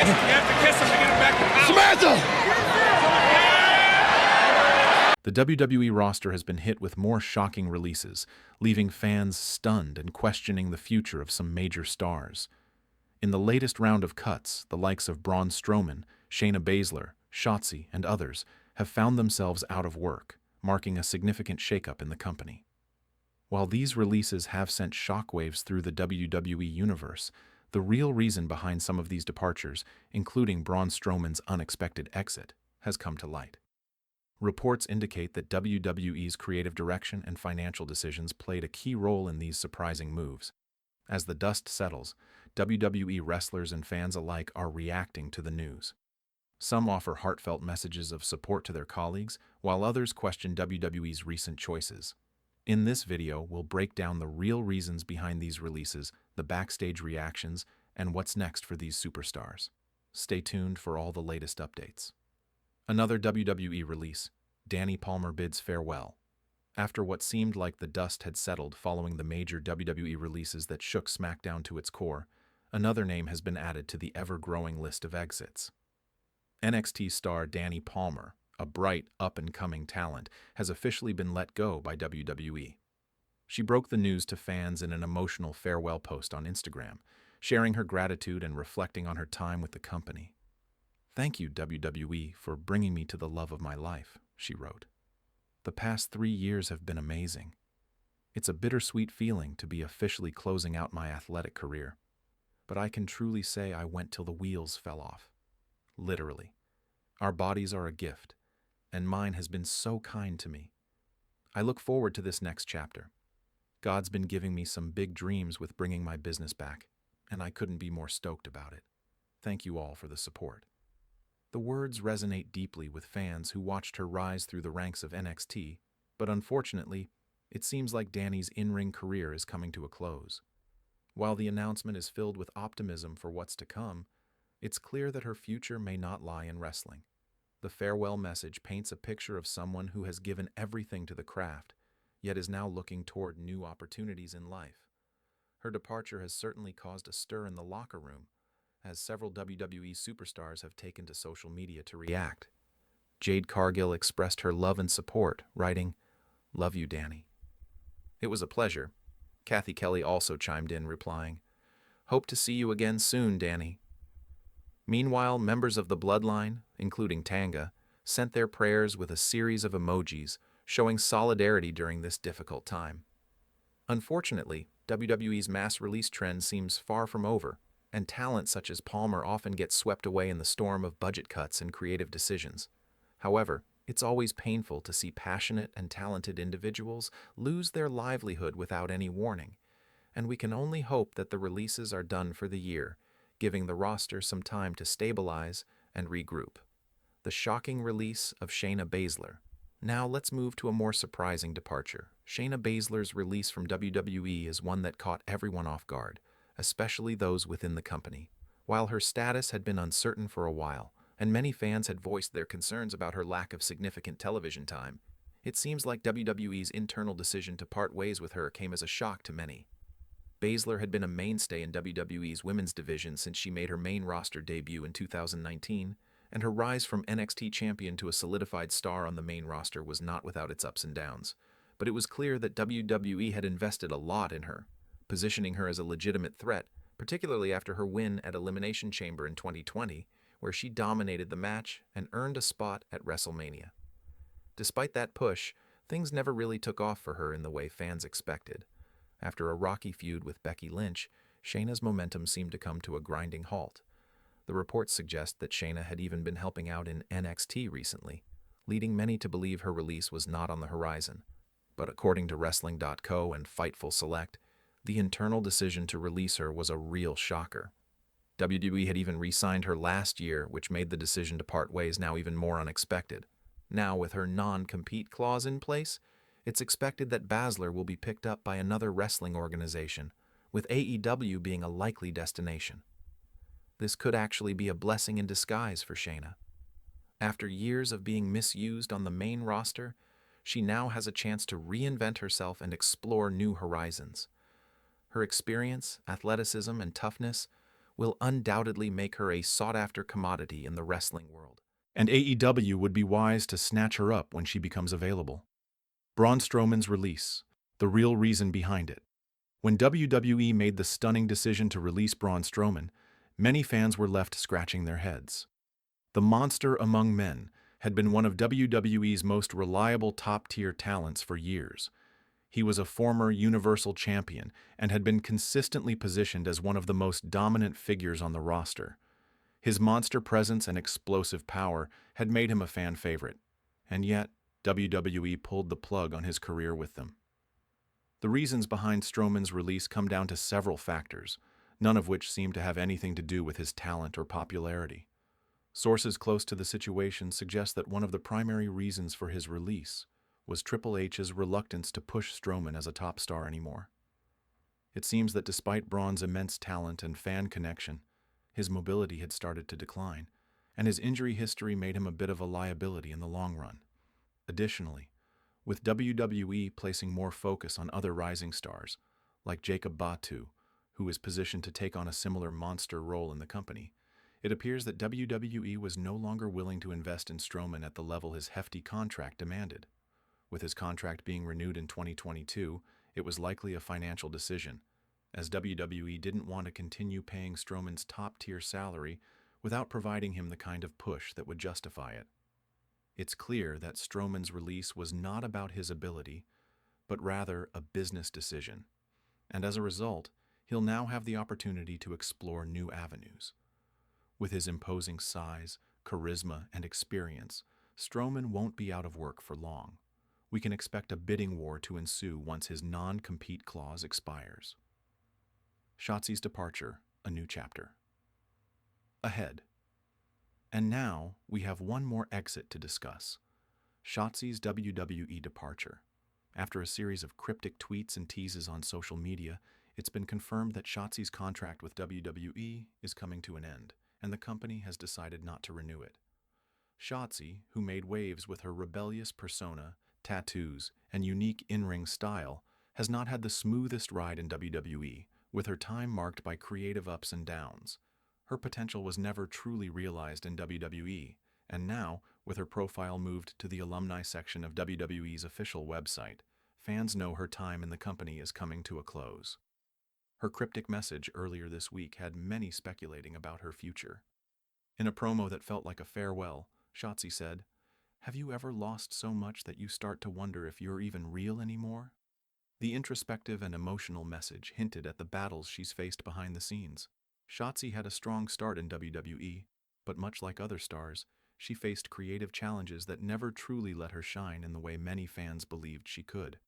You have to kiss him to get him back to power. Samantha! The WWE roster has been hit with more shocking releases, leaving fans stunned and questioning the future of some major stars. In the latest round of cuts, the likes of Braun Strowman, Shayna Baszler, Shotsi, and others have found themselves out of work, marking a significant shakeup in the company. While these releases have sent shockwaves through the WWE universe, the real reason behind some of these departures, including Braun Strowman's unexpected exit, has come to light. Reports indicate that WWE's creative direction and financial decisions played a key role in these surprising moves. As the dust settles, WWE wrestlers and fans alike are reacting to the news. Some offer heartfelt messages of support to their colleagues, while others question WWE's recent choices. In this video, we'll break down the real reasons behind these releases, the backstage reactions, and what's next for these superstars. Stay tuned for all the latest updates. Another WWE release, Danny Palmer bids farewell. After what seemed like the dust had settled following the major WWE releases that shook SmackDown to its core, another name has been added to the ever-growing list of exits. NXT star Danny Palmer, a bright, up-and-coming talent, has officially been let go by WWE. She broke the news to fans in an emotional farewell post on Instagram, sharing her gratitude and reflecting on her time with the company. "Thank you, WWE, for bringing me to the love of my life," she wrote. "The past 3 years have been amazing. It's a bittersweet feeling to be officially closing out my athletic career, but I can truly say I went till the wheels fell off. Literally. Our bodies are a gift, and mine has been so kind to me. I look forward to this next chapter. God's been giving me some big dreams with bringing my business back, and I couldn't be more stoked about it. Thank you all for the support." The words resonate deeply with fans who watched her rise through the ranks of NXT, but unfortunately, it seems like Danny's in-ring career is coming to a close. While the announcement is filled with optimism for what's to come, it's clear that her future may not lie in wrestling. The farewell message paints a picture of someone who has given everything to the craft, yet is now looking toward new opportunities in life. Her departure has certainly caused a stir in the locker room, as several WWE superstars have taken to social media to react. Jade Cargill expressed her love and support, writing, "Love you, Danny." "It was a pleasure." Kathy Kelly also chimed in, replying, "Hope to see you again soon, Danny." Meanwhile, members of the Bloodline, including Tanga, sent their prayers with a series of emojis, showing solidarity during this difficult time. Unfortunately, WWE's mass release trend seems far from over, and talent such as Palmer often gets swept away in the storm of budget cuts and creative decisions. However, it's always painful to see passionate and talented individuals lose their livelihood without any warning, and we can only hope that the releases are done for the year, giving the roster some time to stabilize and regroup. The shocking release of Shayna Baszler. Now let's move to a more surprising departure. Shayna Baszler's release from WWE is one that caught everyone off guard, especially those within the company. While her status had been uncertain for a while, and many fans had voiced their concerns about her lack of significant television time, it seems like WWE's internal decision to part ways with her came as a shock to many. Baszler had been a mainstay in WWE's women's division since she made her main roster debut in 2019, and her rise from NXT champion to a solidified star on the main roster was not without its ups and downs. But it was clear that WWE had invested a lot in her, positioning her as a legitimate threat, particularly after her win at Elimination Chamber in 2020, where she dominated the match and earned a spot at WrestleMania. Despite that push, things never really took off for her in the way fans expected. After a rocky feud with Becky Lynch, Shayna's momentum seemed to come to a grinding halt. The reports suggest that Shayna had even been helping out in NXT recently, leading many to believe her release was not on the horizon. But according to Wrestling.co and Fightful Select, the internal decision to release her was a real shocker. WWE had even re-signed her last year, which made the decision to part ways now even more unexpected. Now, with her non-compete clause in place, it's expected that Baszler will be picked up by another wrestling organization, with AEW being a likely destination. This could actually be a blessing in disguise for Shayna. After years of being misused on the main roster, she now has a chance to reinvent herself and explore new horizons. Her experience, athleticism, and toughness will undoubtedly make her a sought-after commodity in the wrestling world. And AEW would be wise to snatch her up when she becomes available. Braun Strowman's release, the real reason behind it. When WWE made the stunning decision to release Braun Strowman, many fans were left scratching their heads. The monster among men had been one of WWE's most reliable top-tier talents for years. He was a former Universal Champion and had been consistently positioned as one of the most dominant figures on the roster. His monster presence and explosive power had made him a fan favorite, and yet WWE pulled the plug on his career with them. The reasons behind Strowman's release come down to several factors, none of which seem to have anything to do with his talent or popularity. Sources close to the situation suggest that one of the primary reasons for his release was Triple H's reluctance to push Strowman as a top star anymore. It seems that despite Braun's immense talent and fan connection, his mobility had started to decline, and his injury history made him a bit of a liability in the long run. Additionally, with WWE placing more focus on other rising stars, like Jacob Batu, who is positioned to take on a similar monster role in the company, it appears that WWE was no longer willing to invest in Strowman at the level his hefty contract demanded. With his contract being renewed in 2022, it was likely a financial decision, as WWE didn't want to continue paying Strowman's top-tier salary without providing him the kind of push that would justify it. It's clear that Strowman's release was not about his ability, but rather a business decision, and as a result, he'll now have the opportunity to explore new avenues. With his imposing size, charisma, and experience, Strowman won't be out of work for long. We can expect a bidding war to ensue once his non-compete clause expires. Shotsi's departure, a new chapter. Ahead. And now, we have one more exit to discuss. Shotsi's WWE departure. After a series of cryptic tweets and teases on social media, it's been confirmed that Shotsi's contract with WWE is coming to an end, and the company has decided not to renew it. Shotsi, who made waves with her rebellious persona, tattoos, and unique in-ring style, has not had the smoothest ride in WWE, with her time marked by creative ups and downs. Her potential was never truly realized in WWE, and now, with her profile moved to the alumni section of WWE's official website, fans know her time in the company is coming to a close. Her cryptic message earlier this week had many speculating about her future. In a promo that felt like a farewell, Shotzi said, "Have you ever lost so much that you start to wonder if you're even real anymore?" The introspective and emotional message hinted at the battles she's faced behind the scenes. Shotzi had a strong start in WWE, but much like other stars, she faced creative challenges that never truly let her shine in the way many fans believed she could.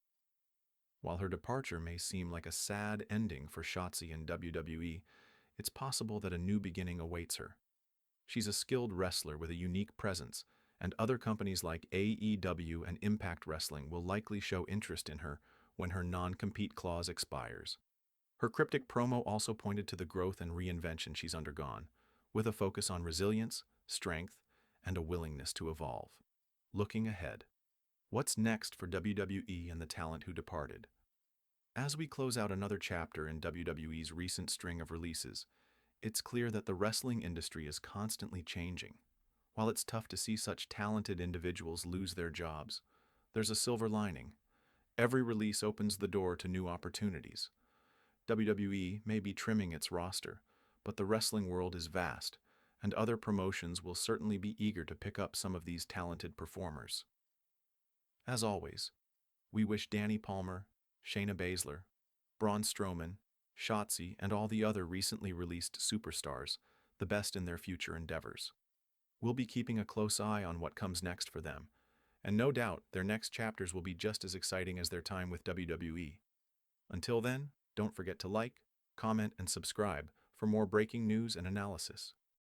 While her departure may seem like a sad ending for Shotzi in WWE, it's possible that a new beginning awaits her. She's a skilled wrestler with a unique presence, and other companies like AEW and Impact Wrestling will likely show interest in her when her non-compete clause expires. Her cryptic promo also pointed to the growth and reinvention she's undergone, with a focus on resilience, strength, and a willingness to evolve. Looking ahead, what's next for WWE and the talent who departed? As we close out another chapter in WWE's recent string of releases, it's clear that the wrestling industry is constantly changing. While it's tough to see such talented individuals lose their jobs, there's a silver lining. Every release opens the door to new opportunities. WWE may be trimming its roster, but the wrestling world is vast, and other promotions will certainly be eager to pick up some of these talented performers. As always, we wish Danny Palmer, Shayna Baszler, Braun Strowman, Shotzi, and all the other recently released superstars the best in their future endeavors. We'll be keeping a close eye on what comes next for them, and no doubt their next chapters will be just as exciting as their time with WWE. Until then, don't forget to like, comment, and subscribe for more breaking news and analysis.